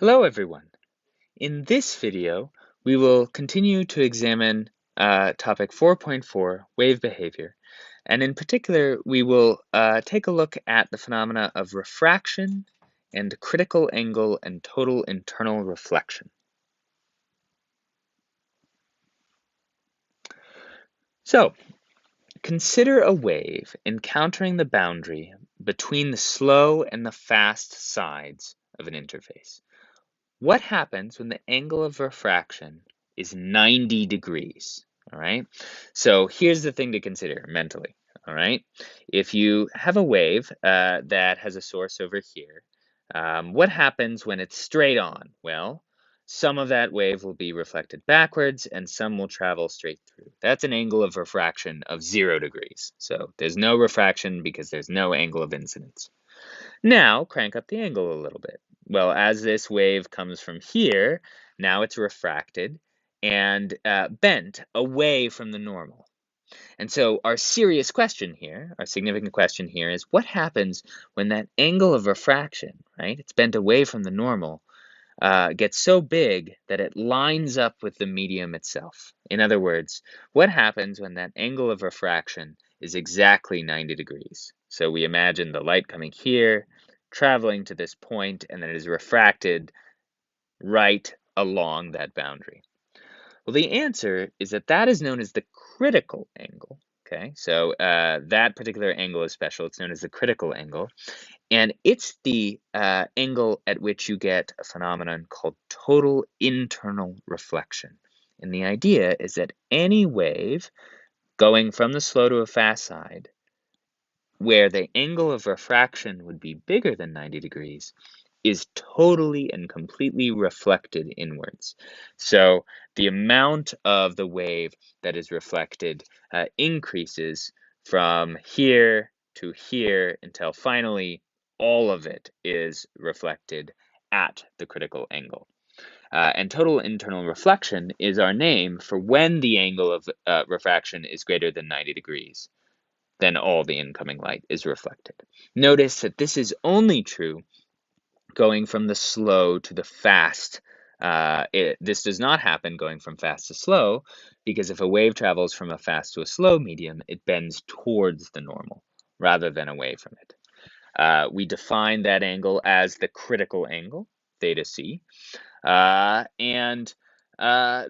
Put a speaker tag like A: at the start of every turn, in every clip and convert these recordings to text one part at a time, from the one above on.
A: Hello everyone. In this video, we will continue to examine topic 4.4, wave behavior. And in particular, we will take a look at the phenomena of refraction and critical angle and total internal reflection. So, consider a wave encountering the boundary between the slow and the fast sides of an interface. What happens when the angle of refraction is 90 degrees? All right. So here's the thing to consider mentally. All right. If you have a wave that has a source over here, what happens when it's straight on? Well, some of that wave will be reflected backwards and some will travel straight through. That's an angle of refraction of 0 degrees. So there's no refraction because there's no angle of incidence. Now crank up the angle a little bit. Well, as this wave comes from here, now it's refracted and bent away from the normal. And so our serious question here, our significant question here is what happens when that angle of refraction, right, it's bent away from the normal, gets so big that it lines up with the medium itself? In other words, what happens when that angle of refraction is exactly 90 degrees? So we imagine the light coming here, traveling to this point, and then it is refracted right along that boundary. Well, the answer is that that is known as the critical angle. Okay, so that particular angle is special. It's known as the critical angle. And it's the angle at which you get a phenomenon called total internal reflection. And the idea is that any wave going from the slow to a fast side, where the angle of refraction would be bigger than 90 degrees, is totally and completely reflected inwards. So the amount of the wave that is reflected increases from here to here until finally all of it is reflected at the critical angle. And total internal reflection is our name for when the angle of refraction is greater than 90 degrees. Then all the incoming light is reflected. Notice that this is only true going from the slow to the fast. This does not happen going from fast to slow, because if a wave travels from a fast to a slow medium, it bends towards the normal rather than away from it. We define that angle as the critical angle, theta c, and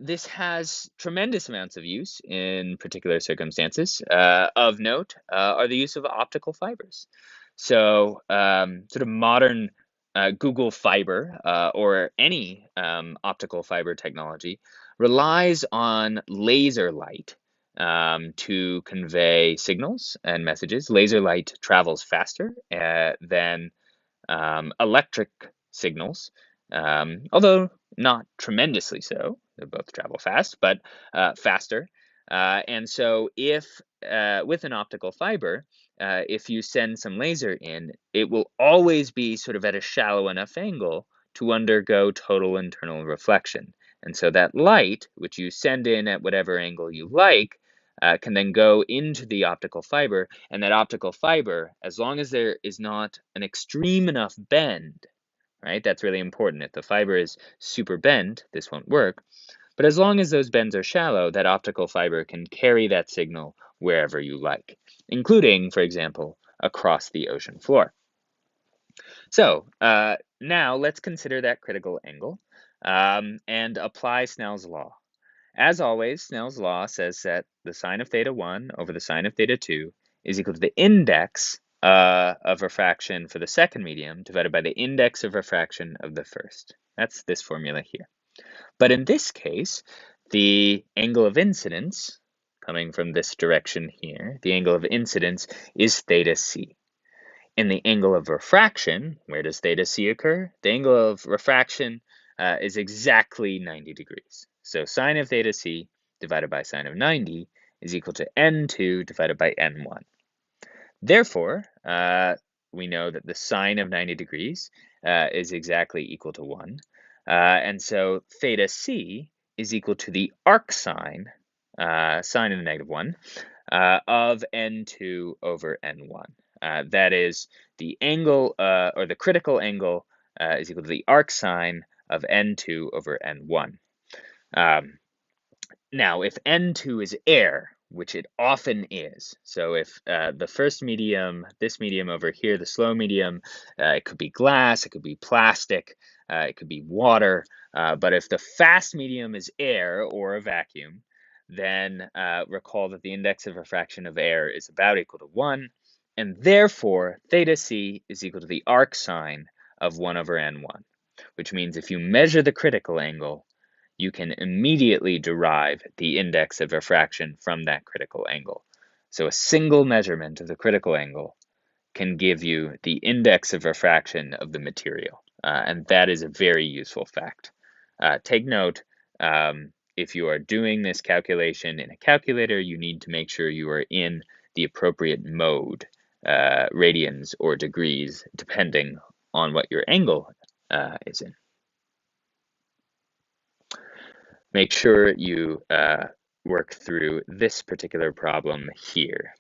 A: this has tremendous amounts of use in particular circumstances. Of note are the use of optical fibers. So sort of modern Google Fiber or any optical fiber technology relies on laser light to convey signals and messages. Laser light travels faster than electric signals, although not tremendously so. They both travel fast, but faster. And so if with an optical fiber, if you send some laser in, it will always be sort of at a shallow enough angle to undergo total internal reflection. And so that light, which you send in at whatever angle you like, can then go into the optical fiber, and that optical fiber, as long as there is not an extreme enough bend, right? That's really important. If the fiber is super bent, this won't work. But as long as those bends are shallow, that optical fiber can carry that signal wherever you like, including, for example, across the ocean floor. So now let's consider that critical angle and apply Snell's law. As always, Snell's law says that the sine of theta 1 over the sine of theta 2 is equal to the index of refraction for the second medium divided by the index of refraction of the first. That's this formula here. But in this case, the angle of incidence, coming from this direction here, the angle of incidence is theta c. In the angle of refraction, where does theta c occur? The angle of refraction is exactly 90 degrees. So sine of theta c divided by sine of 90 is equal to n2 divided by n1. Therefore, we know that the sine of 90 degrees is exactly equal to 1. And so theta c is equal to the arc sine, sine of the negative 1, of n2 over n1. That is the angle, or the critical angle, is equal to the arc sine of N2 over N1. Um, Now, if N2 is air, which it often is, so if the first medium, this medium over here, the slow medium, it could be glass, it could be plastic, it could be water, but if the fast medium is air or a vacuum, then recall that the index of refraction of air is about equal to 1, and therefore theta c is equal to the arc sine of 1 over n1, which means if you measure the critical angle, you can immediately derive the index of refraction from that critical angle. So a single measurement of the critical angle can give you the index of refraction of the material, and that is a very useful fact. Take note, if you are doing this calculation in a calculator, you need to make sure you are in the appropriate mode, radians or degrees, depending on what your angle is in. Make sure you work through this particular problem here.